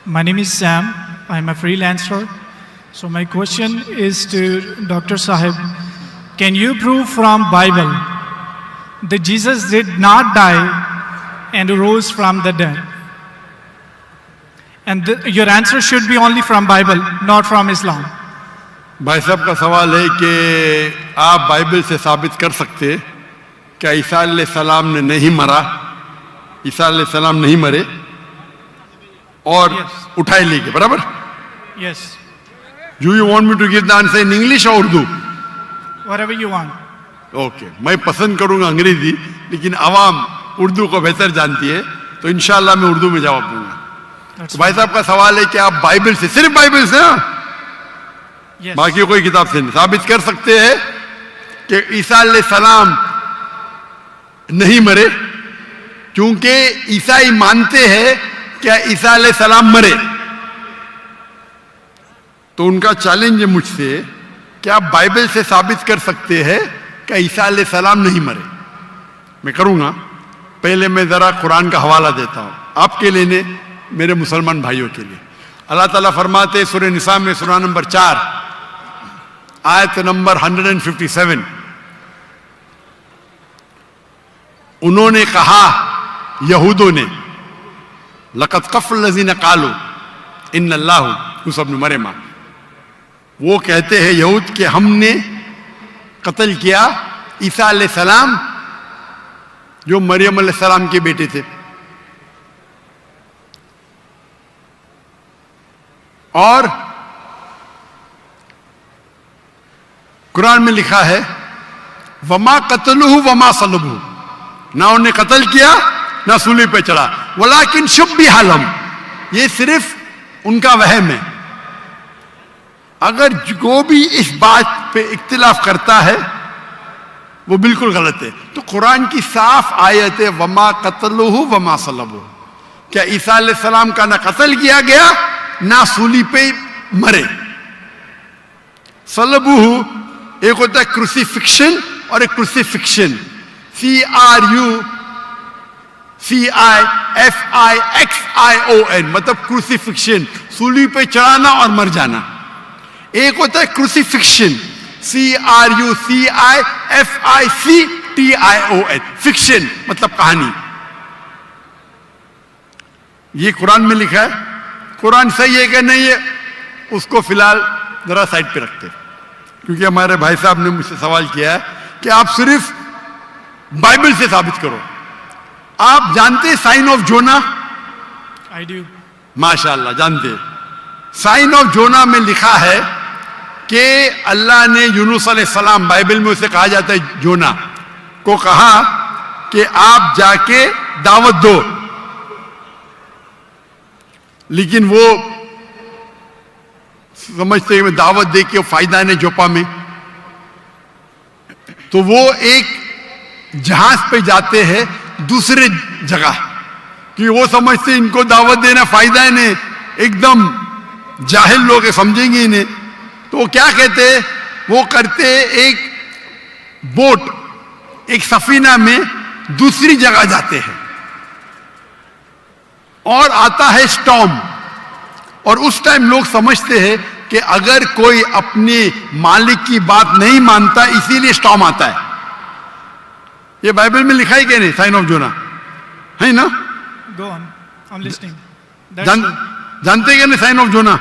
My name is Sam. I'm a freelancer. So my question is to Dr. Sahib. Can you prove from Bible that Jesus did not die and rose from the dead? And your answer should be only from Bible, not from Islam. भाई साहब का सवाल है कि आप Bible से साबित कर सकते क्या ईसा अलैहिस्सलाम ने नहीं मरा, ईसा अलैहिस्सलाम नहीं मरे और उठाए ले गए, बराबर? Yes. Do you want me to give the answer in English or Urdu? Whatever you want. Okay, मैं पसंद करूंगा अंग्रेजी, लेकिन आवाम उर्दू को बेहतर जानती है, तो इंशाल्लाह मैं उर्दू में जवाब दूंगा। तो भाई साहब का सवाल है कि आप बाइबल से, सिर्फ बाइबल से ना, Yes. बाकी कोई किताब से नहीं साबित कर सकते हैं कि ईसा अलैहिस्सलाम नहीं मरे, क्योंकि ईसाई मानते हैं क्या ईसा अलैहिस्सलाम मरे। तो उनका चैलेंज है मुझसे कि आप बाइबल से साबित कर सकते हैं कि ईसा अलैहिस्सलाम नहीं मरे। मैं करूंगा, पहले मैं जरा कुरान का हवाला देता हूं आपके लिए, मेरे मुसलमान भाइयों के लिए। अल्लाह ताला फरमाते सूरह निसा में, सूरा नंबर 4 आयत नंबर 157, उन्होंने कहा, यहूदों ने, लक़द कफ़ल लज़ीना क़ालू इन्नल्लाहु यूसुफ़ इब्न मरियम, वो कहते हैं यहूद के हमने कत्ल किया ईसा अलैहिस्सलाम जो मरियम अलैहिस्सलाम के बेटे थे। और कुरान में लिखा है वमा कतलुहु वमा सलबुहु, ना उन्हें कत्ल किया ना सूली पे चढ़ा, वलाकिन शुब्बिह लहुम, ये सिर्फ उनका वहम है। अगर जो भी इस बात पे इख्तिलाफ करता है वो बिल्कुल गलत है। तो कुरान की साफ आयत है वमा कतलुहु वमा सलबुहु, क्या ईसा अलैहिस्सलाम का ना कत्ल किया गया ना सूली पे मरे। सलबुहु एक होता है क्रूसिफिक्शन और एक क्रूसिफिक्शन, CRUCIFIXION, मतलब क्रूसिफिक्शन, सूली पे चढ़ाना और मर जाना। एक होता है क्रूसिफिक्शन, CRUCIFICTION, फिक्शन मतलब कहानी। ये कुरान में लिखा है। कुरान सही है कि नहीं है उसको फिलहाल जरा साइड पे रखते, क्योंकि हमारे भाई साहब ने मुझसे सवाल किया है कि आप सिर्फ बाइबल से साबित करो। आप जानते हैं sign of Jonah? I do. माशाअल्लाह जानते। साइन ऑफ जोना में लिखा है कि अल्लाह ने यूनुस अलैहिस्सलाम, बाइबल में उसे कहा जाता है जोना, को कहा कि आप जाके दावत दो, लेकिन वो समझते हैं दावत दे के फायदा नहीं जोपा में, तो वो एक जहाज पे जाते हैं दूसरे जगह, कि वो समझते इनको दावत देना फायदा है नहीं, एकदम जाहिल लोग समझेंगे इन्हें। तो वो क्या कहते हैं, वो करते एक बोट, एक सफीना में दूसरी जगह जाते हैं और आता है स्टॉर्म, और उस टाइम लोग समझते हैं कि अगर कोई अपने मालिक की बात नहीं मानता इसीलिए स्टॉर्म आता है। ये बाइबल में लिखा है कि नहीं साइन ऑफ जोना, है ना? Go on. I'm listening. जानते क्या नहीं sign of Jonah?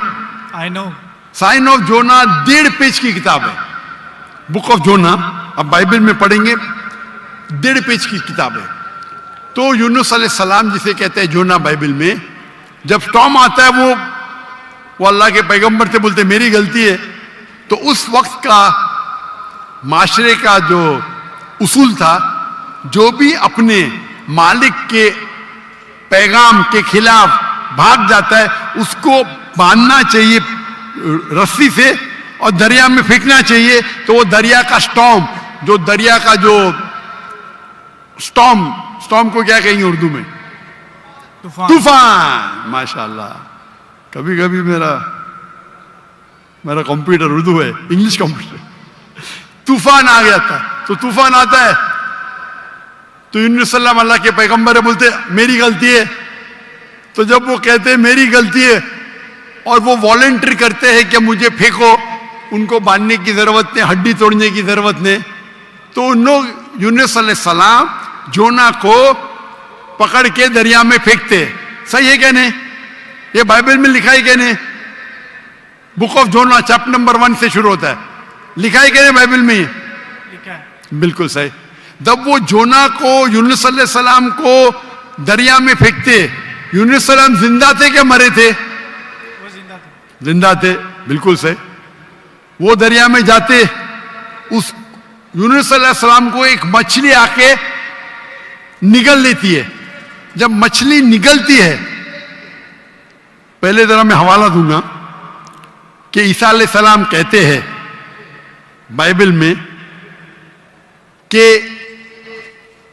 I know. Sign of Jonah 1.5 page की किताब है, बुक ऑफ जोना। अब बाइबल में पढ़ेंगे 1.5 पेज की किताब है। तो यूनुस अलैहिस्सलाम जिसे कहते हैं जोना बाइबल में, जब स्टॉर्म आता है वो अल्लाह के पैगंबर से बोलते मेरी गलती है। तो उस वक्त का माशरे का जो उसूल था, जो भी अपने मालिक के पैगाम के खिलाफ भाग जाता है उसको बांधना चाहिए रस्सी से और दरिया में फेंकना चाहिए। तो वो दरिया का स्टॉर्म, जो दरिया का जो स्टॉर्म को क्या कहेंगे उर्दू में? तूफान। माशाल्लाह, कभी कभी मेरा कंप्यूटर उर्दू है, इंग्लिश कंप्यूटर। तूफान आ गया था, तो तूफान आता है तो यूनुस सल्लल्लाहु अल्लाह के पैगंबर बोलते मेरी गलती है। तो जब वो कहते हैं मेरी गलती है और वो वॉलंटियर करते हैं कि मुझे फेंको, उनको बांधने की जरूरत नहीं, हड्डी तोड़ने की जरूरत नहीं, तो उन लोग यूनुस अलैहिस्सलाम जोना को पकड़ के दरिया में फेंकते। सही है क्या नहीं? ये बाइबल में लिखा है क्या नहीं? Book of Jonah chapter number 1 से शुरू होता है, लिखा है क्या नहीं बाइबल में? लिखा है। बिल्कुल सही। जब वो जोना को यूनुस अलैहिस्सलाम को दरिया में फेंकते, यूनुस अलैहिस्सलाम जिंदा थे क्या मरे थे? वो जिंदा थे। जिंदा थे, बिल्कुल सही। वो दरिया में जाते, उस यूनुस अलैहिस्सलाम को एक मछली आके निगल लेती है। जब मछली निगलती है, पहले जरा मैं हवाला दूंगा कि ईसा अलैहिस्सलाम कहते हैं बाइबल में कि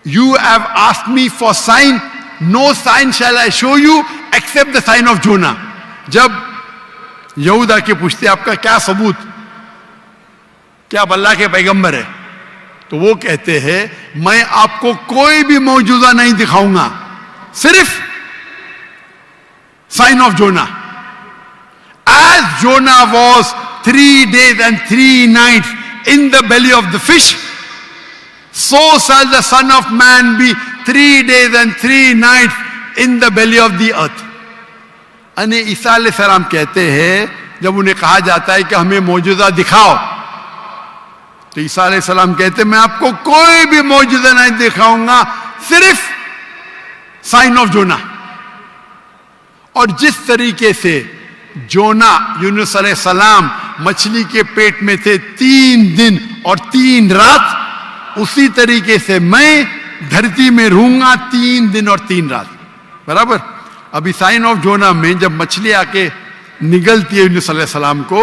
you have asked me for sign, no sign shall I show you except the sign of Jonah. जब यहूदा के पूछते आपका क्या सबूत, क्या आप अल्लाह के पैगंबर है, तो वो कहते हैं मैं आपको कोई भी मौजूदा नहीं दिखाऊंगा, सिर्फ sign of Jonah. As Jonah was 3 days and 3 nights in the belly of the fish, so shall the Son of Man be 3 days and 3 nights in the belly of the earth. अने ईसा अलैहिस्सलाम कहते हैं, जब उन्हें कहा जाता है कि हमें मौजूदा दिखाओ, तो ईसा अलैहिस्सलाम कहते हैं मैं आपको कोई भी मौजूदा नहीं दिखाऊंगा, सिर्फ साइन ऑफ जोना। और जिस तरीके से जोना यूनुस अलैहिस्सलाम मछली के पेट में थे 3 दिन और 3 रात, उसी तरीके से मैं धरती में रहूंगा 3 दिन और 3 रात। बराबर। अभी साइन ऑफ जोना में जब मछली आके निगलती है यूनुस अलैहिस्सलाम को,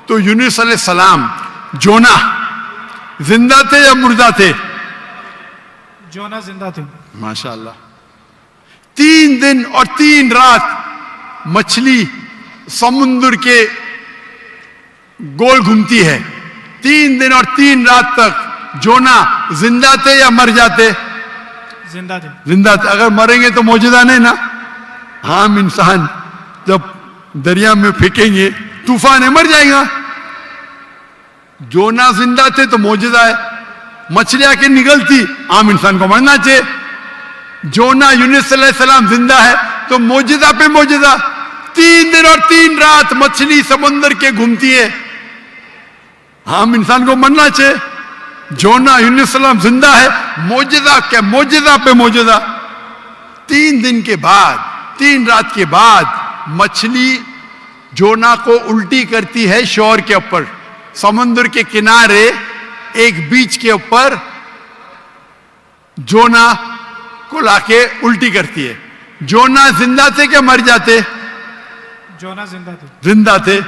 तो यूनुस अलैहिस्सलाम जोना जिंदा थे या मुर्दा थे? जोना जिंदा थे। माशाअल्लाह। 3 दिन और 3 रात मछली समुद्र के गोल घूमती है। 3 दिन और 3 रात तक जोना जिंदा थे या मर जाते? जिंदा थे। जिंदा थे। अगर मरेंगे तो मौजूदा नहीं ना। हम इंसान जब दरिया में फेंकेंगे तूफान है, मर जाएगा। जोना जिंदा थे तो मौजूदा है। मछली आके निगलती, आम इंसान को मरना चाहिए। जोना यूनुस अलैहिस्सलाम जिंदा है तो मौजूदा पे मौजूदा। 3 दिन और 3 रात मछली समुद्र के घूमती है, आम इंसान को मरना चाहिए। जोना यूनुस अलैहिस्सलाम जिंदा है, मौजूदा क्या मौजूदा पे मौजूदा। 3 दिन के बाद, 3 रात के बाद मछली जोना को उल्टी करती है शोर के ऊपर, समुद्र के किनारे एक बीच के ऊपर जोना को लाके उल्टी करती है। जोना जिंदा थे क्या मर जाते? जोना जिंदा थे। जिंदा थे।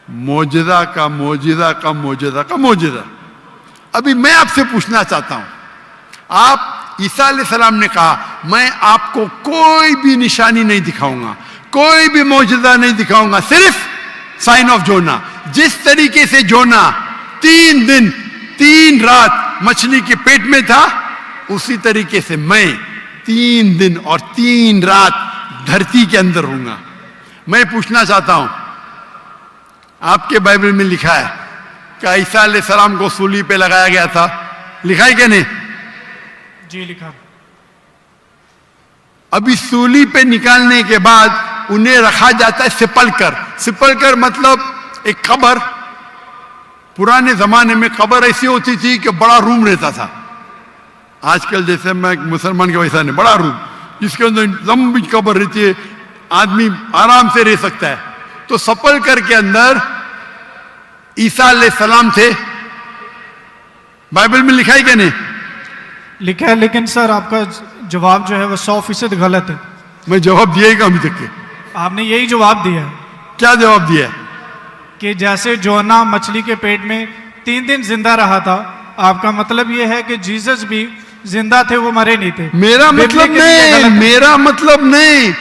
मौजूदा का मौजूदा का मौजूदा का मौजूदा। अभी मैं आपसे पूछना चाहता हूं, आप ईसा अलैहिस्सलाम ने कहा मैं आपको कोई भी निशानी नहीं दिखाऊंगा, कोई भी मौजूदा नहीं दिखाऊंगा, सिर्फ साइन ऑफ जोना। जिस तरीके से जोना 3 दिन 3 रात मछली के पेट में था, उसी तरीके से मैं 3 दिन और 3 रात धरती के अंदर रहूंगा। मैं पूछना चाहता हूं, आपके बाइबल में लिखा है कि ईसा अलैहिस्सलाम को सूली पे लगाया गया था, लिखा है क्या नहीं? जी लिखा। अभी सूली पे निकालने के बाद उन्हें रखा जाता है सिपलकर। सिपलकर मतलब एक कब्र। पुराने जमाने में कब्र ऐसी होती थी कि बड़ा रूम रहता था। आजकल जैसे मैं मुसलमान के वैसा नहीं, बड़ा रूम जिसके अंदर लंबी कब्र रहती है, आदमी आराम से रह सकता है। तो सपलकर के अंदर ईसा अलैहिस्सलाम थे। बाइबल में लिखा है क्या नहीं? लिखा है, लेकिन सर आपका जवाब जो है वो 100% गलत है। मैं जवाब दिया ही अभी तक के। आपने यही जवाब दिया है। क्या जवाब दिया है? कि जैसे जोना मछली के पेट में 3 दिन जिंदा रहा था, आपका मतलब यह है कि जीसस भी जिंदा थे, वो मरे नहीं थे। मेरा मतलब नहीं, मेरा मतलब नहीं।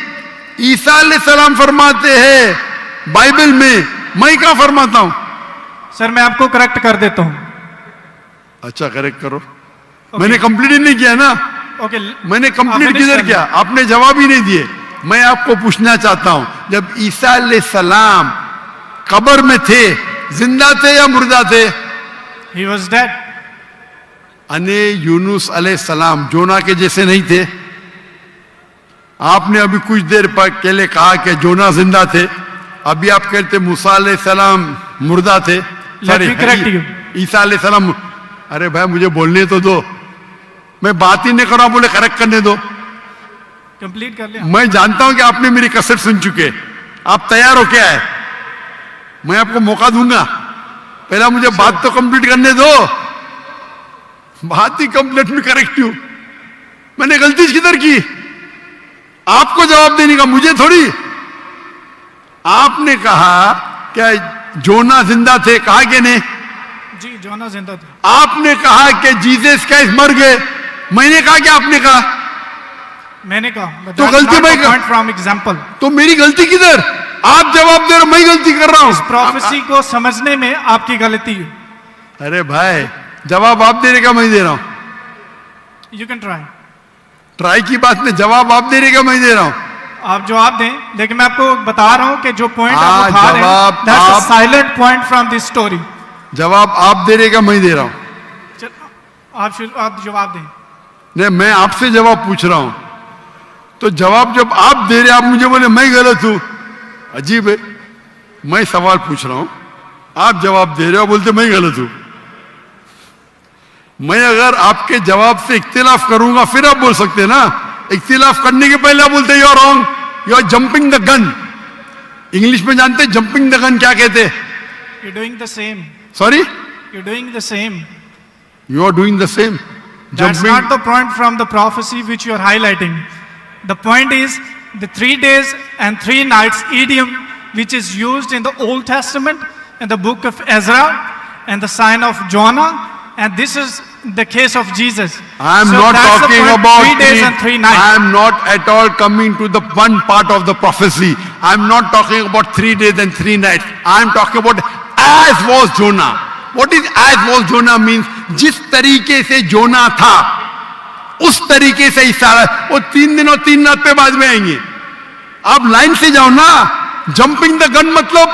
ईसा अलैहिस्सलाम फरमाते हैं बाइबल में, मैं क्या फरमाता हूं? सर मैं आपको करेक्ट कर देता हूं। अच्छा करेक्ट करो। मैंने कंप्लीट ही नहीं किया ना। ओके मैंने कंप्लीट किधर किया? आपने जवाब ही नहीं दिए। मैं आपको पूछना चाहता हूं, जब ईसा अलैहिस्सलाम कब्र में थे, जिंदा थे या मुर्दा थे? He was dead. अने यूनुस अलैहिस्सलाम जोना के जैसे नहीं थे? आपने अभी कुछ देर पहले कहा कि जोना जिंदा थे, अभी आप कहते मूसा अलैहिस्सलाम मुर्दा थे। Let me correct you. ईसा अलैहिस्सलाम, अरे भाई मुझे बोलने तो दो, मैं बात ही नहीं कर रहा, बोले करेक्ट करने दो। कंप्लीट कर लिया। मैं जानता हूं कि आपने मेरी कसर सुन चुके, आप तैयार हो क्या है? मैं आपको मौका दूंगा, पहला मुझे बात तो कंप्लीट करने दो। बात ही कंप्लीट में करेक्ट हूं, मैंने गलती किधर की? आपको जवाब देने का, मुझे थोड़ी। आपने कहा क्या जोना जिंदा थे, कहा कि नहीं? जी, जोना जिंदा थे। आपने कहा कि जीसस क्राइस्ट मर गए, मैंने कहा कि आपने कहा? मैंने कहा। तो गलती मैं पॉइंट फ्रॉम एग्जांपल। तो मेरी गलती किधर? आप जवाब दे रहे हो, मैं गलती कर रहा हूं। इस प्रोफेसी को समझने में आपकी गलती है। अरे भाई, जवाब आप देने का मैं दे रहा हूं। You can try. ट्राई की बात में जवाब आप देने का मैं दे रहा हूं। आप जवाब दें, लेकिन मैं आपको बता रहा हूं कि जो पॉइंट आप उठा रहे जवाब हैं, दैट्स अ आप- silent point from this story. जवाब आप देने का मैं दे रहा हूं। आप जवाब दें। नहीं, मैं आपसे जवाब पूछ रहा हूं, तो जवाब जब आप दे रहे, आप मुझे बोले मैं गलत हूं। अजीब है, मैं सवाल पूछ रहा हूं, आप जवाब दे रहे हो, बोलते मैं गलत हूं। मैं अगर आपके जवाब से इख्तिलाफ करूंगा फिर आप बोल सकते हैं ना। इख्तिलाफ करने के पहले आप बोलते you are wrong, you are jumping the gun. English में जानते हैं जंपिंग द गन क्या कहते हैं? You doing the same. Sorry, you doing the same. You are doing the same. That's not the point from the prophecy which you are highlighting. The point is the 3 days and 3 nights idiom which is used in the Old Testament, in the book of Ezra and the sign of Jonah, and this is the case of Jesus. I am So not that's the talking point, about 3 days and 3 nights. I am not at all coming to the one part of the prophecy. I am not talking about 3 days and 3 nights. I am talking about as was Jonah. What is as was Jonah means? जिस तरीके से जोना था उस तरीके से ईसा, वो 3 दिन और 3 रात पे बाद में आएंगे। आप लाइन से जाओ ना, जंपिंग द गन मतलब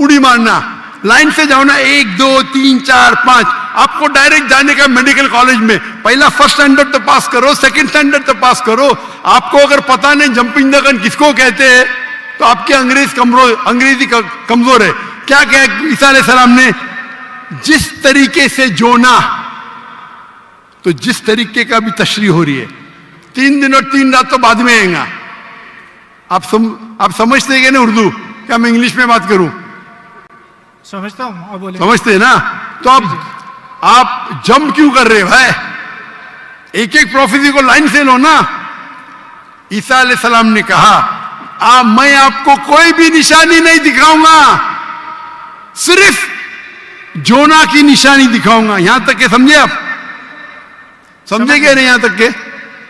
उड़ी मारना। लाइन से जाओ ना, 1 2 3 4 5। आपको डायरेक्ट जाने का मेडिकल कॉलेज में, पहला फर्स्ट स्टैंडर्ड तो पास करो, सेकंड स्टैंडर्ड तो पास करो। आपको अगर पता नहीं जंपिंग द गन किसको कहते हैं, तो आपकी अंग्रेजी कमजोर है। क्या कहा ईसा अलैहिस्सलाम ने? जिस तरीके से जोना, तो जिस तरीके का भी तशरीह हो रही है, 3 दिन और 3 रात तो बाद में आएगा। आप समझते हैं कि नहीं उर्दू? क्या मैं इंग्लिश में बात करूं? समझता हूं, आप बोले। समझते हैं ना? तो आप जंप क्यों कर रहे हो भाई? एक एक प्रोफेसी को लाइन से लो ना। ईसा अलैहिस्सलाम ने कहा, मैं आपको कोई भी निशानी नहीं दिखाऊंगा, सिर्फ जोना की निशानी दिखाऊंगा। यहां तक के समझे आप? समझे क्या नहीं यहां तक के?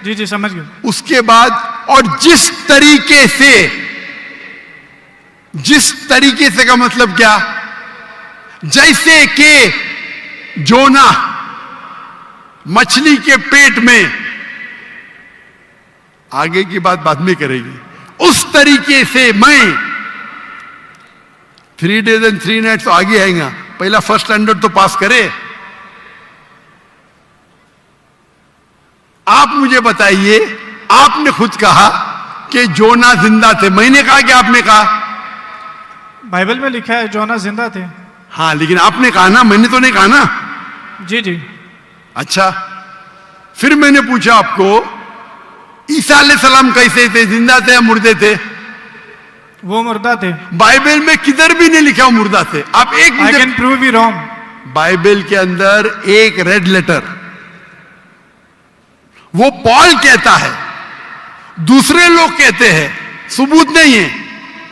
जी जी, समझ गए। उसके बाद, और जिस तरीके से का मतलब क्या? जैसे कि जोना मछली के पेट में, आगे की बात बाद में करेगी, उस तरीके से मैं 3 days and 3 nights तो आगे आएगा। पहला फर्स्ट स्टैंडर्ड तो पास करे। आप मुझे बताइए, आपने खुद कहा कि जोना जिंदा थे, मैंने कहा कि आपने कहा? बाइबल में लिखा है जोना जिंदा थे। हाँ, लेकिन आपने कहा ना, मैंने तो नहीं कहा ना। जी जी। अच्छा, फिर मैंने पूछा आपको, ईसा अलैहिस्सलाम कैसे थे? जिंदा थे या मुर्दे थे? वो मुर्दा थे। बाइबल में किधर भी नहीं लिखा मुर्दा थे। आप एक I can prove you wrong. Bible के अंदर एक रेड लेटर, वो पॉल कहता है, दूसरे लोग कहते हैं, सबूत नहीं है।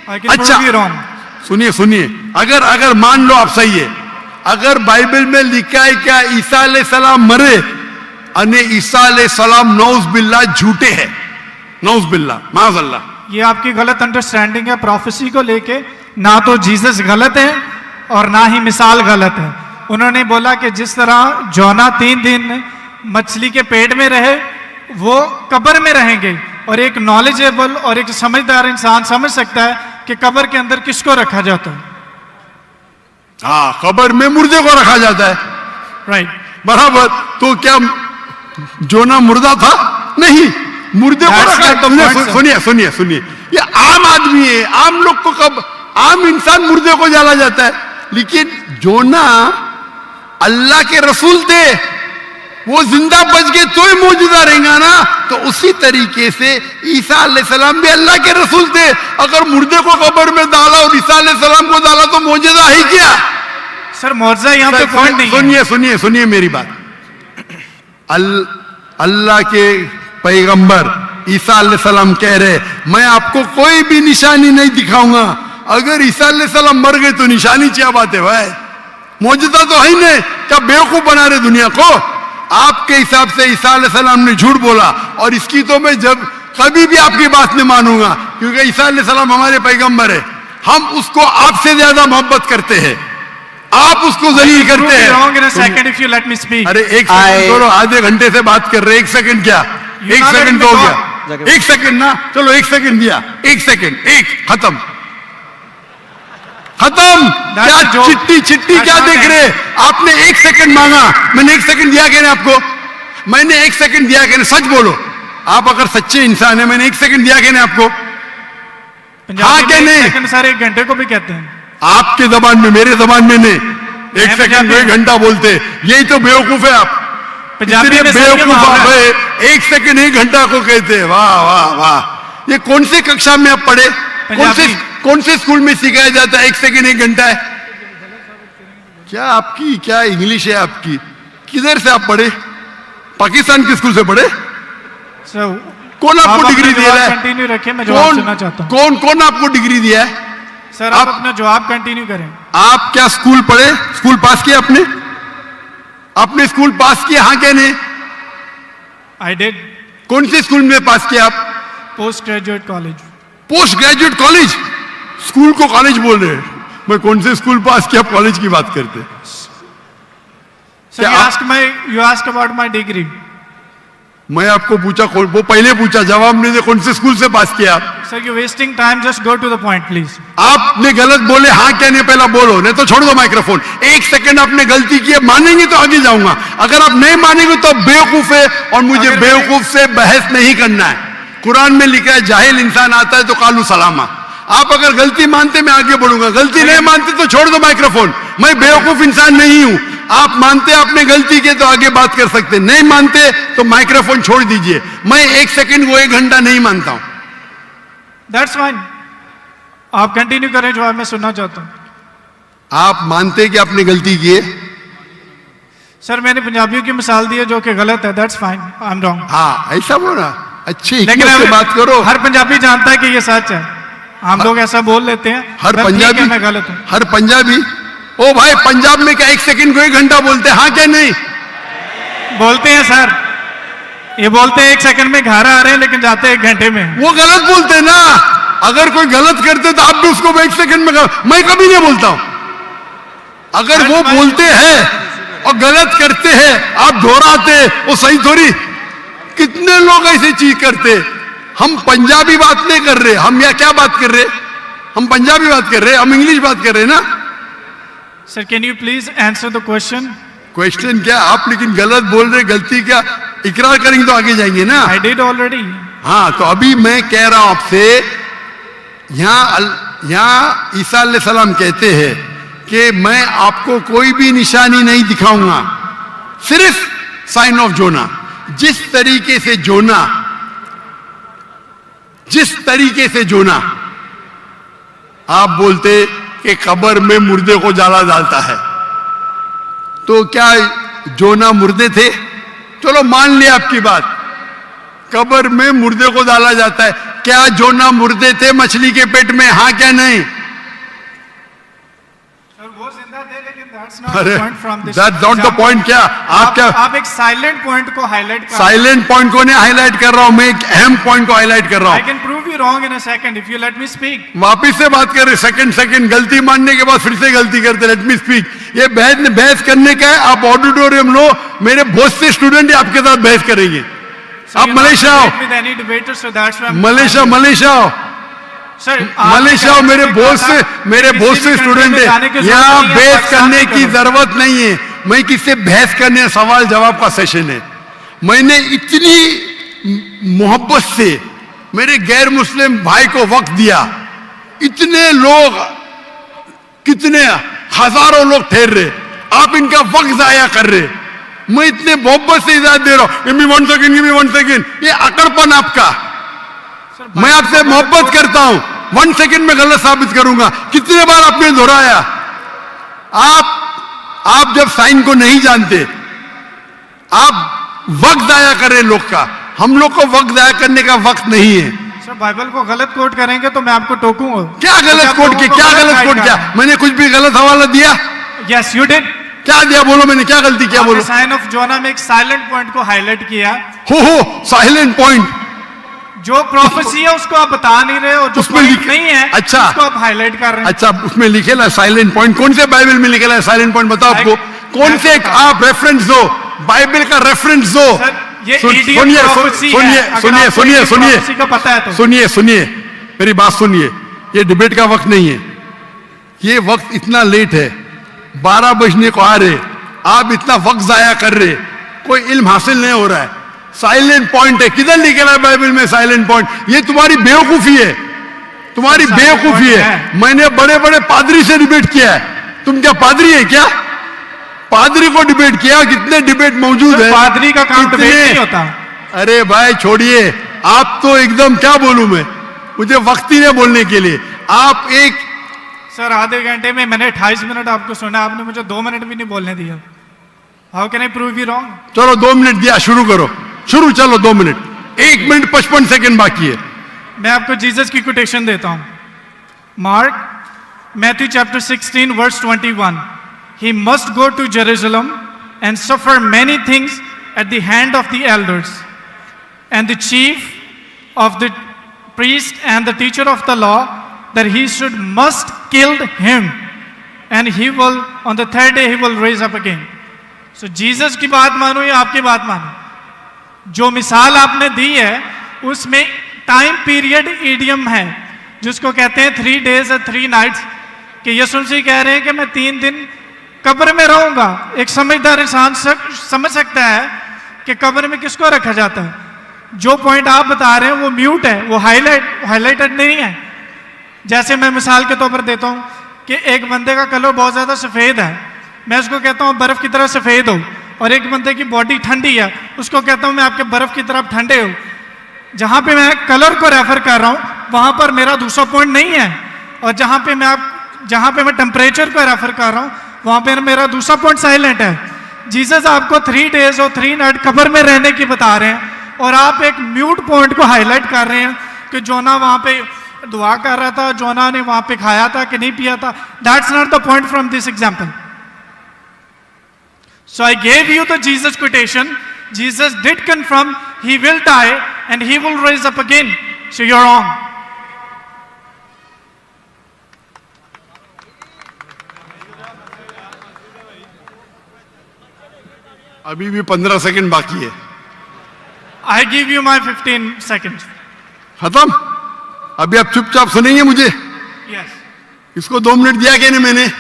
I can prove you wrong. सुनिए, अगर मान लो आप सही है, अगर बाइबल में लिखा है क्या ईसा अलैहिस्सलाम मरे, अने ईसा अलैहिस्सलाम नौज बिल्ला झूठे हैं, नौज बिल्ला, माज़अल्लाह। ये आपकी गलत अंडरस्टैंडिंग है प्रोफेसी को लेके। ना तो जीसस गलत है और ना ही मिसाल गलत है। उन्होंने बोला कि जिस तरह जोना 3 दिन मछली के पेट में रहे, वो कब्र में रहेंगे, और एक नॉलेजेबल और एक समझदार इंसान समझ सकता है कि कब्र के अंदर किसको रखा जाता है। हाँ, कब्र में मुर्दे को रखा जाता है, राइट। बराबर। तो क्या जोना मुर्दा था? नहीं, मुर्दे को रखा। सुनिए सुनिए सुनिए, ये आम आदमी है, आम लोग को कब, आम इंसान मुर्दे को जाला जाता है, लेकिन जोना अल्लाह के रसूल थे, वो जिंदा बच गए तो ही मौजूदा रहेगा ना। तो उसी तरीके से ईसा अलैहिस्सलाम भी अल्लाह के रसूल थे। अगर मुर्दे को कब्र में डाला और ईसा अलैहिस्सलाम को डाला तो मौजूदा है क्या? सर मौजूदा यहाँ पे पॉइंट नहीं है। सुनिए सुनिए सुनिए मेरी बात। अल्लाह के पैगंबर ईसा अलैहिस्सलाम कह रहे, मैं आपको कोई भी निशानी नहीं दिखाऊंगा। अगर ईसा अलैहिस्सलाम मर गए तो निशानी क्या बात है भाई? मौजूदा तो है ही नहीं, क्या बेवकूफ बना रहे दुनिया को? आपके हिसाब से ईसा अलैहिस्सलाम ने झूठ बोला, और इसकी तो मैं जब कभी भी आपकी बात नहीं मानूंगा, क्योंकि ईसा अलैहिस्सलाम हमारे पैगंबर है। हम उसको आपसे ज्यादा मोहब्बत करते हैं, आप उसको जलील करते हैं। अरे एक सेकंड करो, आधे घंटे से बात कर रहे, एक सेकंड क्या? एक सेकंड तो हो गया, एक सेकंड ना, चलो एक सेकंड दिया, एक सेकंड, एक खत्म खत्म। क्या चिट्ठी चिट्ठी क्या देख रहे? आपने एक सेकंड मांगा, मैंने एक सेकंड दिया क्या आपको? मैंने एक सेकंड दिया क्या? सच बोलो, आप अगर सच्चे इंसान है, मैंने एक सेकंड दिया क्या आपको? हाँ क्या नहीं? सारे एक घंटे को भी कहते हैं आपके जबान में, मेरे जबान में नहीं। एक सेकंड एक घंटा बोलते, यही तो बेवकूफ है आप। इतने बेवकूफ आप है, एक सेकंड एक घंटा को कहते हैं। वाह वाह वाह, ये कौन से कक्षा में आप पढ़े? कौन से स्कूल में सिखाया जाता है एक सेकंड एक घंटा है? क्या आपकी क्या इंग्लिश है आपकी? किधर से आप पढ़े? पाकिस्तान के स्कूल से पढ़े? कौन आपको डिग्री दिया है? कंटिन्यू रखिए, मैं जवाब सुनना चाहता हूं। कौन आपको डिग्री दिया है? सर आप अपना जवाब कंटिन्यू करें। आप क्या स्कूल पढ़े? स्कूल पास किया आपने? आपने स्कूल पास किया? हाँ क्या नहीं? I did. कौन से स्कूल में पास किया आप? Post graduate college. Post graduate college? School को कॉलेज बोल रहे हैं। मैं कौन से स्कूल पास किया, कॉलेज की बात करते? Sir you asked about my degree. मैं आपको पूछा, वो पहले पूछा, जवाब नहीं दे, कौन से स्कूल से पास किया आप? Sir you wasting time, just go to the point please. आपने गलत बोले, हाँ क्या नहीं पहला बोलो, नहीं तो छोड़ दो माइक्रोफोन। एक सेकंड आपने गलती की है, मानेंगे तो आगे जाऊंगा, अगर आप नहीं मानेंगे तो बेवकूफ है, और मुझे बेवकूफ से बहस नहीं करना है। कुरान में लिखा है, जाहिल इंसान आता है तो कालू सलामा। आप अगर गलती मानते मैं आगे बढ़ूंगा, गलती नहीं मानते तो छोड़ दो माइक्रोफोन। मैं बेवकूफ इंसान नहीं हूं। आप मानते आपने गलती की तो आगे बात कर सकते, नहीं मानते तो माइक्रोफोन छोड़ दीजिए। मैं एक सेकंड को एक घंटा नहीं मानता हूं। दैट्स फाइन, आप कंटिन्यू करें, जवाब मैं सुनना चाहता हूं। आप मानते कि आपने गलती की है? सर मैंने पंजाबियों की मिसाल दी है जो कि गलत है, that's fine, I am wrong. हाँ ऐसा बोला, अच्छी लेकिन से बात करो। हर पंजाबी जानता है कि ये सच है, हम लोग ऐसा बोल लेते हैं। हर पंजाबी मैं गलत हूं। हर पंजाबी, ओ भाई पंजाब में क्या एक सेकंड को एक घंटा बोलते हैं? हाँ क्या नहीं बोलते हैं सर, ये बोलते हैं एक सेकंड में घर आ रहे हैं, लेकिन जाते हैं एक घंटे में। वो गलत बोलते हैं ना। अगर कोई गलत करते तो आप भी उसको एक सेकंड में मैं कभी नहीं बोलता हूं। अगर वो बोलते हैं और गलत करते हैं, आप दोहराते, वो सही थोड़ी। कितने लोग ऐसी चीज करते। हम पंजाबी बात नहीं कर रहे, हम यहाँ क्या बात कर रहे? हम पंजाबी बात कर रहे, हम इंग्लिश बात कर रहे ना। Sir can you please answer the question? Question क्या? आप लेकिन गलत बोल रहे, गलती क्या? इकरार करेंगे तो आगे जाएंगे ना। I did already. हाँ तो अभी मैं कह रहा हूं आपसे, यहाँ ईसा अलैहिस्सलाम कहते हैं कि मैं आपको कोई भी निशानी नहीं दिखाऊंगा, सिर्फ साइन ऑफ जोना। जिस तरीके से जोना आप बोलते कि कब्र में मुर्दे को जाला डालता है, तो क्या जोना मुर्दे थे? चलो मान लिया आपकी बात, कब्र में मुर्दे को डाला जाता है। क्या जोना मुर्दे थे मछली के पेट में? हाँ क्या नहीं? वो जिंदा थे, लेकिन that's not the point। क्या आप एक साइलेंट पॉइंट को हाईलाइट कर रहे हैं। साइलेंट पॉइंट को नहीं हाईलाइट कर रहा हूं, मैं एक अहम पॉइंट को हाईलाइट कर रहा हूं। I can prove you wrong in a second if you let me speak। वापिस से बात कर रहे, सेकंड गलती मानने के बाद फिर से गलती करते। Let me speak. ये बहस करने का है, आप ऑडिटोरियम लो, मेरे बहुत से स्टूडेंट आपके साथ बहस करेंगे। आप मलेशिया आओ, with any debater, so that's why I'm Malaysia आओ, Sir, मलेशिया आओ। मेरे बहुत से स्टूडेंट है यहाँ। बहस करने की जरूरत नहीं है। मैं किससे बहस करने, सवाल जवाब का सेशन है। मैंने इतनी मोहब्बत से मेरे गैर मुस्लिम भाई को वक्त दिया। इतने लोग, कितने हजारों लोग ठहर रहे, आप इनका वक्त जाया कर रहे। मैं इतने मोहब्बत से इजाजत दे रहा हूं। Give me 1 second. ये अकड़पन आपका। मैं आपसे मोहब्बत करता हूं, 1 सेकेंड में गलत साबित करूंगा। कितने बार आपने दोहराया। आप जब साइन को नहीं जानते, आप वक्त जाया कर रहे लोग का। हम लोग को वक्त जाया करने का वक्त नहीं है। सर, बाइबल को गलत कोट करेंगे तो मैं आपको टोकूंगा। क्या गलत कोट किया? क्या गलत कोट किया? मैंने कुछ भी गलत हवाला दिया? Yes you did. क्या दिया? बोलो, मैंने क्या गलती किया? बोलो। साइन ऑफ जोना में एक साइलेंट पॉइंट को हाईलाइट किया। हो साइलेंट पॉइंट। जो प्रोफेसी है उसको आप बता नहीं रहे, और जो पॉइंट नहीं है अच्छा उसको आप हाईलाइट कर रहे हैं। अच्छा, उसमें लिखेला साइलेंट पॉइंट। कौन से बाइबल में लिखेला है साइलेंट पॉइंट? बताओ आपको कौन से आप रेफरेंस दो, बाइबल का रेफरेंस दो। सुनिए, मेरी बात सुनिए। ये डिबेट का वक्त नहीं है। ये वक्त इतना लेट है, 12 बजने को आ रहे, आप इतना वक्त जाया कर रहे, कोई इल्म हासिल नहीं हो रहा है। साइलेंट पॉइंट है, किधर लिखा है बाइबल में साइलेंट पॉइंट? ये तुम्हारी बेवकूफी है, तुम्हारी बेवकूफी है। मैंने बड़े बड़े पादरी से डिबेट किया है। तुम क्या पादरी है क्या? पादरी को डिबेट किया। कितने डिबेट मौजूद है। पादरी का काम डिबेट नहीं होता। अरे भाई छोड़िए, आप तो एकदम, क्या बोलूं मैं, मुझे वक्त ही नहीं बोलने के लिए। आप एक सर, आधे घंटे में मैंने 28 मिनट आपको सुना, आपने मुझे 2 मिनट भी नहीं बोलने दिया। How can I prove you wrong? चलो 2 मिनट दिया, शुरू करो। शुरू, चलो 2 मिनट। 1 मिनट 55 सेकंड बाकी है। मैं आपको जीसस की कोटेशन देता हूं। Mark Matthew chapter 16 verse 21। He must go to Jerusalem and suffer many things at the hand of the elders and the chief of the priest and the teacher of the law, that he must kill him, and he will on the 3rd day he will raise up again. So Jesus की बात मानो या आपकी बात मानो? जो मिसाल आपने दी है उसमें टाइम पीरियड ईडियम है, जिसको कहते हैं 3 days और 3 nights। कि यीशु मसीह कह रहे हैं कि मैं 3 दिन कब्र में रहूंगा। एक समझदार इंसान समझ सकता है कि कब्र में किसको रखा जाता है। जो पॉइंट आप बता रहे हैं वो म्यूट है, वो हाईलाइटेड नहीं है। जैसे मैं मिसाल के तौर पर देता हूं कि एक बंदे का कलर बहुत ज्यादा सफेद है, मैं उसको कहता हूं बर्फ की तरह सफेद हो, और एक बंदे की बॉडी ठंडी है, उसको कहता हूं मैं आपके बर्फ की तरफ ठंडे हो। जहां पे मैं कलर को रेफर कर रहा हूं वहां पर मेरा दूसरा पॉइंट नहीं है, और जहां पे मैं टेम्परेचर को रेफर कर रहा हूं वहां पे मेरा दूसरा पॉइंट साइलेंट है। जीसस आपको 3 days और 3 nights कब्र में रहने की बता रहे हैं, और आप एक म्यूट पॉइंट को हाईलाइट कर रहे हैं कि जोना वहां पे दुआ कर रहा था, जोना ने वहां पे खाया था कि नहीं पिया था। That's not the point from this example. So I gave you the Jesus quotation. Jesus did confirm he will die and he will raise up again. So you're wrong. अभी भी 15 सेकंड बाकी है। I give you my 15 seconds. खत्म? अभी आप चुपचाप सुनेंगे मुझे? Yes. इसको 2 मिनट दिया क्या नहीं?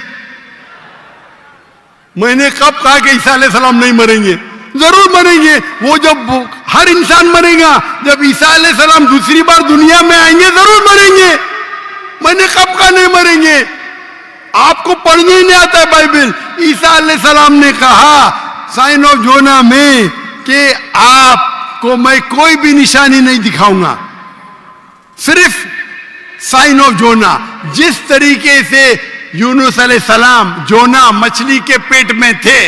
मैंने कब कहा कि ईसा अलैहिस्सलाम नहीं मरेंगे? जरूर मरेंगे। वो जब हर इंसान मरेगा, जब ईसा अलैहिस्सलाम दूसरी बार दुनिया में आएंगे जरूर मरेंगे। मैंने कब कहा नहीं मरेंगे? आपको पढ़ने ही नहीं आता है बाइबल। ईसा अलैहिस्सलाम ने कहा साइन ऑफ जोना में कि आपको मैं कोई भी निशानी नहीं दिखाऊंगा, सिर्फ साइन ऑफ जोना। जिस तरीके से यूनुस अलैहिस्सलाम जोना मछली के पेट में थे,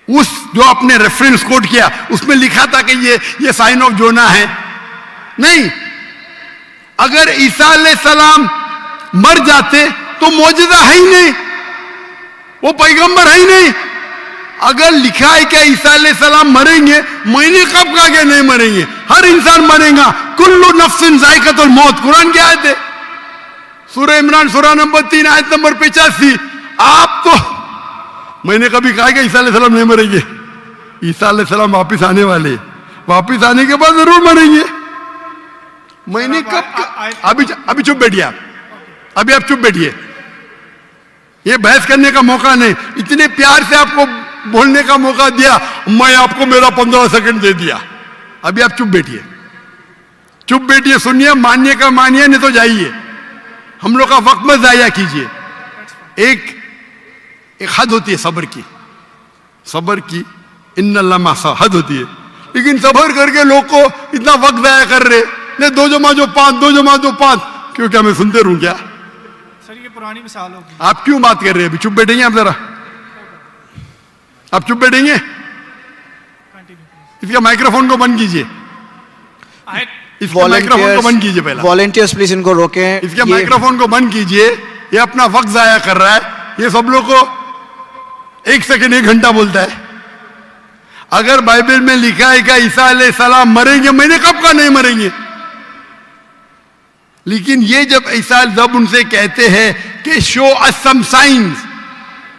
उस जो आपने रेफरेंस कोट किया उसमें लिखा था कि ये साइन ऑफ जोना है। नहीं, अगर ईसा अलैहिस्सलाम मर जाते तो मौजूदा है ही नहीं, वो पैगंबर है ही नहीं। अगर लिखा है कि ईसा अलैहिस्सलाम मरेंगे, मैंने कब कहा कि नहीं मरेंगे? हर इंसान मरेगा। कुल्लु नफ्सिन जायकातुल मौत, कुरान की आयत है, सूरह इमरान सूरह नंबर 3 आयत नंबर 85। आप तो, मैंने कभी कहा कि ईसा अलैहिस्सलाम नहीं मरेंगे? ईसा अलैहिस्सलाम वापिस आने वाले, वापिस आने के बाद जरूर मरेंगे। मैंने कब अभी चुप बैठिए आप, अभी आप चुप बैठिए, ये बहस करने का मौका नहीं। इतने प्यार से आपको बोलने का मौका दिया, मैं आपको मेरा 15 सेकंड दे दिया। अभी आप चुप बैठिए, चुप बैठिए, सुनिए, मानिए का मानिए, नहीं तो जाइए। हम लोग का वक्त मत जाया कीजिए। एक हद होती है सब्र की, सब्र की इन्नल्लाह मासा हद होती है। लेकिन सब्र करके लोग को इतना वक्त जाया कर रहे, नहीं 2 जमा जो 5, 2 जमा जो 5, क्यों? क्या मैं सुनते रहूं क्या? सर ये पुरानी मिसाल होगी। आप क्यों बात कर रहे हैं? अभी चुप बैठेंगे आप जरा, आप चुप बैठेंगे? इसका माइक्रोफोन को बंद कीजिए, इसके माइक्रोफोन को बंद कीजिए पहले। वॉलंटियर्स प्लीज इनको रोकें। इसके माइक्रोफोन को बंद कीजिए, ये अपना वक्त जाया कर रहा है। ये सब लोग को 1 सेकंड 1 घंटा बोलता है। अगर बाइबल में लिखा है कि ईसा अलैहिस्सलाम मरेंगे, मैंने कब कहा नहीं मरेंगे? लेकिन ये जब उनसे कहते हैं कि शो अस सम साइंस,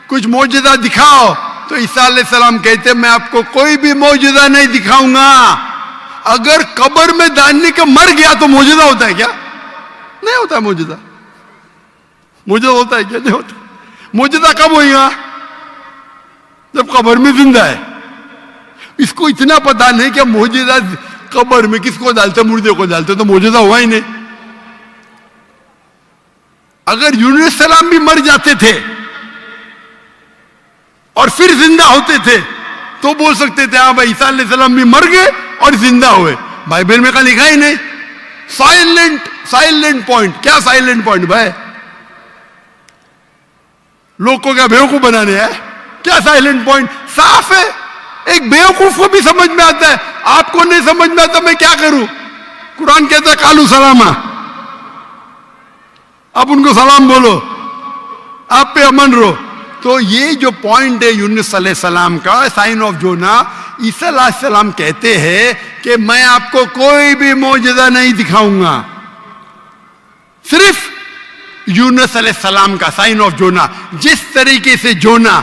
कुछ मौजूदा दिखाओ, तो ईसा अलैहिस्सलाम कहते मैं आपको कोई भी मौजूदा नहीं दिखाऊंगा। अगर कब्र में डालने के मर गया तो मौजूदा होता है क्या? नहीं होता मौजूदा। मौजूदा होता है क्या? नहीं होता। मौजूदा कब होगा? जब कब्र में जिंदा है। इसको इतना पता नहीं कि मौजूदा कब्र में किसको डालते, मुर्दे को डालते, तो मौजूदा हुआ ही नहीं। अगर यूनुस सलाम भी मर जाते थे और फिर जिंदा होते थे तो बोल सकते थे हाँ भाई ईसा अलैहिस्सलाम भी मर गए और जिंदा हुए। बाइबल में का लिखा ही नहीं। Silent point. क्या साइलेंट पॉइंट भाई? लोग को क्या बेवकूफ बनाने हैं? क्या साइलेंट पॉइंट? साफ है, एक बेवकूफ को भी समझ में आता है, आपको नहीं समझ में आता, मैं क्या करूं? कुरान कहता है कालू सलामा, आप उनको सलाम बोलो, आप पे अमन रहो। तो ये जो पॉइंट है यूनुस अलैहिस्सलाम का, साइन ऑफ जोना, ईसा अलैहिस्सलाम कहते हैं कि मैं आपको कोई भी मौजूदा नहीं दिखाऊंगा। सिर्फ यूनुस अलैहिस्सलाम का साइन ऑफ जोना, जिस तरीके से जोना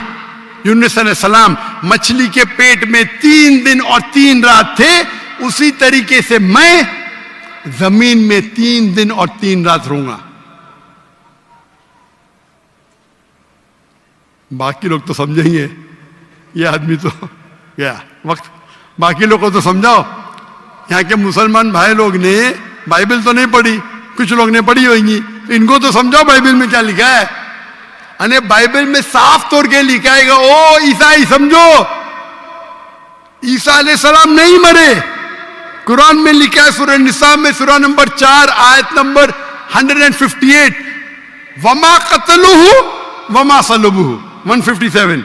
यूनुस अलैहिस्सलाम मछली के पेट में 3 दिन और 3 रात थे, उसी तरीके से मैं जमीन में 3 दिन और 3 रात रहूंगा। बाकी लोग तो समझेंगे, ये आदमी तो क्या वक्त, बाकी लोग को तो समझाओ। यहाँ के मुसलमान भाई लोग ने बाइबल तो नहीं पढ़ी, कुछ लोग ने पढ़ी होगी, तो इनको तो समझाओ बाइबल में क्या लिखा है। अने बाइबल में साफ तौर के लिखा है, ओ ईसाई समझो, ईसा अलैहिस्सलाम नहीं मरे। कुरान में लिखा है सूरह निसा में, सूरह नंबर 4 आयत नंबर 158, वमा कतलुहु वमा सलबुहु 157।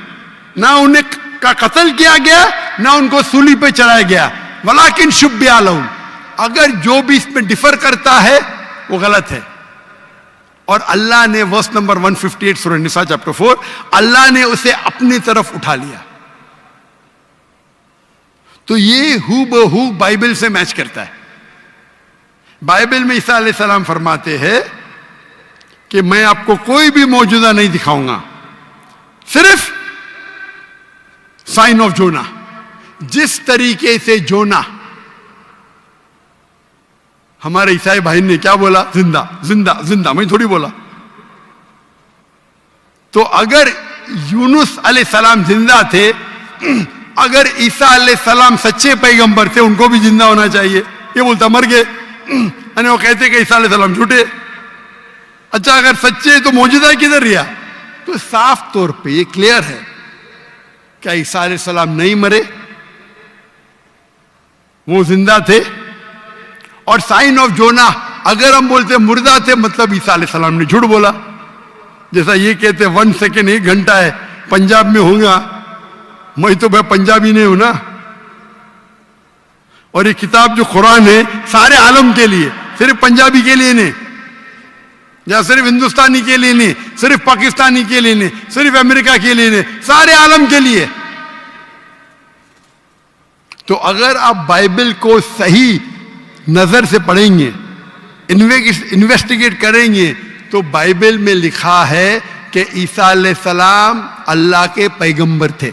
ना उन्हें का कत्ल किया गया, ना उनको सूली पे चढ़ाया गया, वलाकिन शुब्बिया लहुम। अगर जो भी इसमें डिफर करता है वो गलत है। और अल्लाह ने वर्स नंबर 158 सूरह निसा चैप्टर 4, अल्लाह ने उसे अपनी तरफ उठा लिया। तो ये हूबहू बाइबल से मैच करता है। बाइबल में ईसा अलैहिस्सलाम फरमाते हैं कि मैं आपको कोई भी मौजूदा नहीं दिखाऊंगा, सिर्फ साइन ऑफ जोना। जिस तरीके से जोना, हमारे ईसाई भाई ने क्या बोला? जिंदा जिंदा जिंदा, मैं थोड़ी बोला। तो अगर यूनुस अलैहिस्सलाम जिंदा थे, अगर ईसा अलैहिस्सलाम सच्चे पैगंबर थे, उनको भी जिंदा होना चाहिए। ये बोलता मर गए, यानी वो कहते कि ईसा अलैहिस्सलाम झूठे। अच्छा अगर सच्चे तो मौजूदा किधर रिया? तो साफ तौर पे ये क्लियर है, क्या ईसा अलैहिस्सलाम नहीं मरे, वो जिंदा थे। और साइन ऑफ जोना, अगर हम बोलते मुर्दा थे, मतलब ईसा अलैहिस्सलाम ने झूठ बोला। जैसा ये कहते 1 सेकेंड 1 घंटा है, पंजाब में होगा, मैं तो भाई पंजाबी नहीं हूं ना। और ये किताब जो कुरान है सारे आलम के लिए, सिर्फ पंजाबी के लिए नहीं, या सिर्फ हिंदुस्तानी के लिए नहीं, सिर्फ पाकिस्तानी के लिए नहीं, सिर्फ अमेरिका के लिए नहीं, सारे आलम के लिए। तो अगर आप बाइबल को सही नजर से पढ़ेंगे, इन्वेस्टिगेट करेंगे, तो बाइबल में लिखा है कि ईसा अलैहिस्सलाम अल्लाह के पैगंबर थे,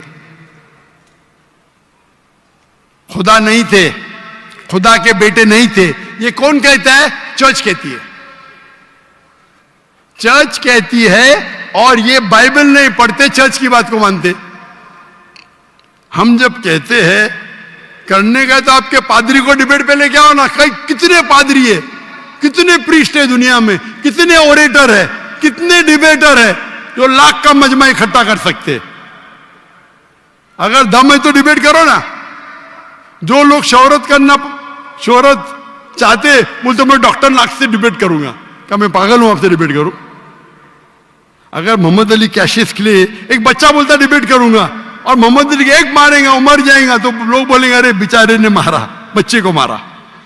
खुदा नहीं थे। खुदा के बेटे नहीं थे। ये कौन कहता है? चर्च कहती है। चर्च कहती है, और ये बाइबल नहीं पढ़ते, चर्च की बात को मानते। हम जब कहते हैं करने का, तो आपके पादरी को डिबेट पे लेके आओ ना। कितने पादरी है, कितने प्रीस्ट है दुनिया में, कितने ओरेटर है, कितने डिबेटर है जो लाख का मजमा इकट्ठा कर सकते। अगर दम है तो डिबेट करो ना। जो लोग शोहरत चाहते, बोलते मैं डॉक्टर लाख से डिबेट करूंगा। क्या मैं पागल हूं आपसे डिबेट करूं? अगर मोहम्मद अली कैशिस के लिए एक बच्चा बोलता डिबेट करूंगा, और मोहम्मद अली एक मारेगा, उमर जाएगा, तो लोग बोलेंगे अरे बेचारे ने मारा, बच्चे को मारा।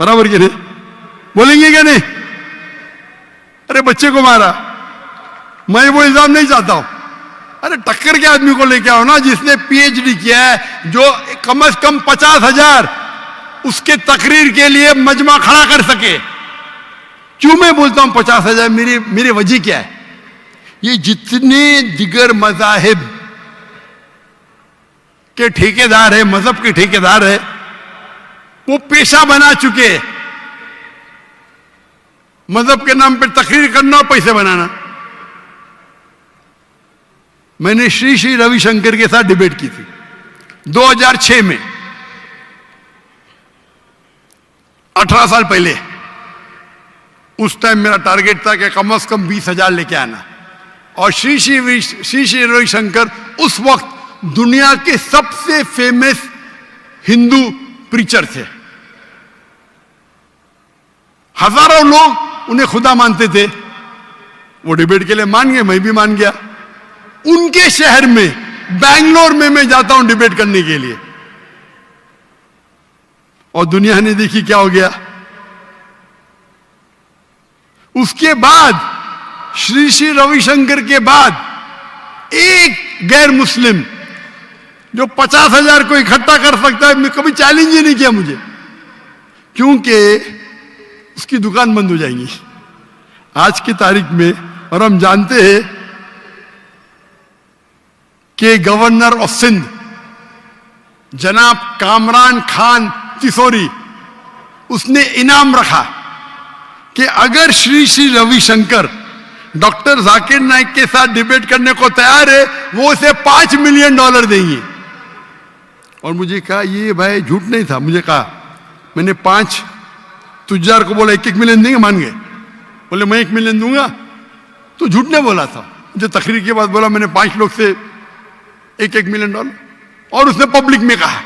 बराबर के नहीं बोलेंगे क्या? नहीं, अरे बच्चे को मारा। मैं वो इल्जाम नहीं चाहता हूं। अरे टक्कर के आदमी को लेके आओ ना, जिसने पीएचडी किया है, जो कम से कम 50,000 उसके तकरीर के लिए मजमा खड़ा कर सके। क्यों मैं बोलता हूं 50,000? मेरी वजह क्या है? ये जितने दिगर मजाहिब के ठेकेदार है, मजहब के ठेकेदार है, वो पेशा बना चुके। मजहब के नाम पर तकरीर करना और पैसे बनाना। मैंने श्री श्री रविशंकर के साथ डिबेट की थी 2006 में, 18 साल पहले। उस टाइम मेरा टारगेट था कि कम से कम 20,000 लेके आना। और श्री श्री रविशंकर उस वक्त दुनिया के सबसे फेमस हिंदू प्रीचर थे। हजारों लोग उन्हें खुदा मानते थे। वो डिबेट के लिए मान गए, मैं भी मान गया। उनके शहर में, बैंगलोर में मैं जाता हूं डिबेट करने के लिए, और दुनिया ने देखी क्या हो गया। उसके बाद श्री श्री रविशंकर के बाद एक गैर मुस्लिम जो 50,000 को इकट्ठा कर सकता है, मैं कभी चैलेंज ही नहीं किया मुझे, क्योंकि उसकी दुकान बंद हो जाएंगी आज की तारीख में। और हम जानते हैं कि गवर्नर ऑफ सिंध जनाब कामरान खान तिसोरी, उसने इनाम रखा कि अगर श्री श्री रविशंकर डॉक्टर जाकिर नाइक के साथ डिबेट करने को तैयार है, वो उसे $5 मिलियन देंगे। और मुझे कहा, ये भाई झूठ नहीं था। मुझे कहा, मैंने 5 तुजार को बोला 1-1 मिलियन देंगे, मान गए। बोले मैं 1 मिलियन दूंगा, तो झूठ नहीं बोला था। मुझे तकरीर के बाद बोला मैंने 5 लोग से 1-1 मिलियन डॉलर। और उसने पब्लिक में कहा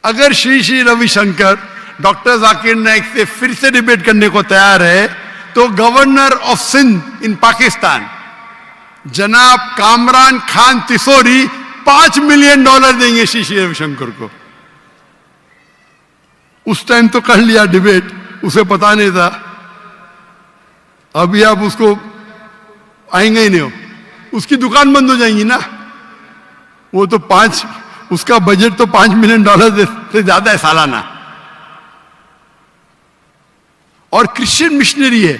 अगर श्री श्री रविशंकर डॉक्टर जाकिर नाइक से फिर से डिबेट करने को तैयार है, तो गवर्नर ऑफ सिंध इन पाकिस्तान जनाब कामरान खान तिसोरी $5 मिलियन देंगे श्री श्री रविशंकर को। उस टाइम तो कर लिया डिबेट, उसे पता नहीं था। अभी आप उसको आएंगे ही नहीं हो, उसकी दुकान बंद हो जाएंगी ना। वो तो उसका बजट तो $5 मिलियन से ज्यादा है सालाना। और क्रिश्चियन मिशनरी है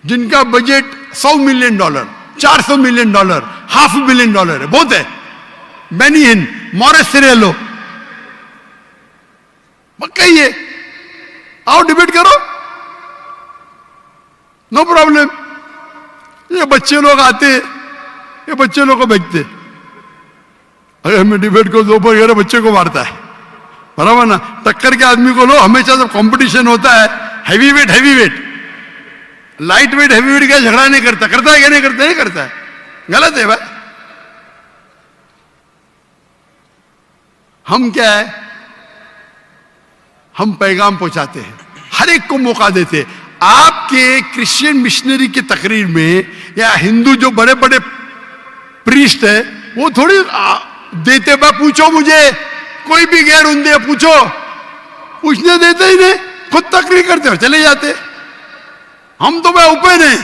जिनका बजट $100 मिलियन, $400 मिलियन, $500 मिलियन है, बहुत है। बेनी हिन, मॉरिस सिरेलो, कहिए आओ डिबेट करो, नो प्रॉब्लम। ये बच्चे लोग आते, ये बच्चे लोग को बेचते। अगर मैं डिबेट को दोपहर बच्चे को मारता है, बराबर ना। टक्कर के आदमी को लो। हमेशा जब कंपटीशन होता है, heavy weight, light weight heavy weight का झगड़ा नहीं करता है क्या? नहीं करता, नहीं करता है, गलत है भाई। हम क्या है, हम पैगाम पहुंचाते हैं, हर एक को मौका देते। आपके क्रिश्चियन मिशनरी की तकरीर में या हिंदू जो बड़े बड़े प्रीस्ट है, वो थोड़ी देते। पूछो मुझे, कोई भी गैर उन्दे पूछो, पूछने देते ही नहीं, खुद तकरीर करते हो चले जाते। हम तो भाई ओपन है,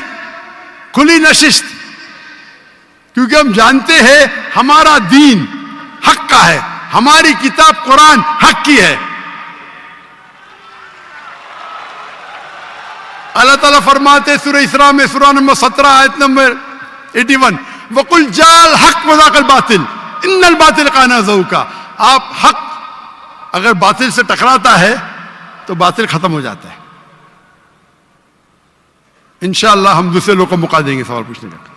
खुली नशिस्त, क्योंकि हम जानते हैं हमारा दीन हक का है, हमारी किताब कुरान हक की है। अल्लाह ताला फरमाते सूरह इसरा में, सूरह नंबर 17 आयत नंबर 81, वकुल जाल हक वज़ाकल बातिल इन्नल बातिल काना ज़ऊका। आप हक अगर बातिल से टकराता है तो बातिल खत्म हो जाता है। इंशाअल्लाह हम दूसरे लोग को मौका देंगे सवाल पूछने का।